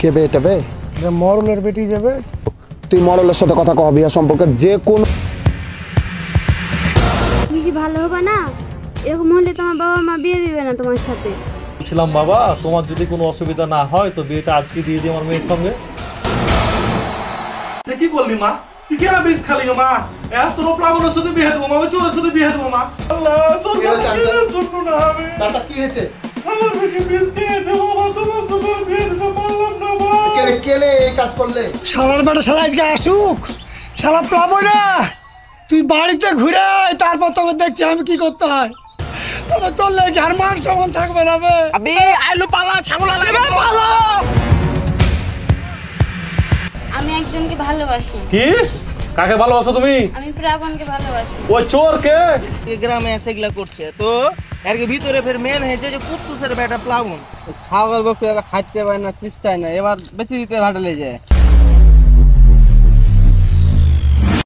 কে বে এটা বে? মরলের বেটি যাবে। তুই মরলের সাথে কথা কহ বিয়া সম্পর্কে যে কোন। তুমি কি ভালো হবে না? এরকম হলে তোমার বাবা মা বিয়ে দিবে না তোমার সাথে। বলছিলাম বাবা, তোমার যদি কোনো অসুবিধা না হয় তো বিয়েটা আজকে দিয়ে দিই আমার মেয়ের সঙ্গে। কি করলি মা? তুই কেন বিষ খালি মা? তোর প্লাবনের সাথে বিয়ে দেবো মা, ওই চোরের সাথে বিয়ে দেবো মা। আল্লাহ তোর শুনবো না আমি। চাচা কি হয়েছে? আমার মেয়েকে বিষ খেয়েছে বাবা, তোমার সাথে বিয়ে দিতে পারলাম না মা। কেনে এই কাজ করলে? শালার বেটা শালা আজকে আসুক, শালা প্লাবো না। তুই বাড়িতে ঘুরে আয়, তারপর তোকে দেখছি আমি কি করতে হয়। আমার তোর লেগে আর মান সমান থাকবে না বে। আবে আইলো পালা, ছাগল লাগবে পালা। আমি একজনকে ভালোবাসি। কি? কাকে ভালোবাসো তুমি? আমি প্রাবণকে ভালোবাসি। ওই চোর কে? এই গ্রামে এসে এগুলা করছে তো এর ভিতরে ফের মেন হয়েছে যে কুত্তুসের বেটা প্লাবন। ছাগল বকরি খাইতে পারে না, চেষ্টায় না, এবার বেঁচে দিতে ঘাটালে যায়।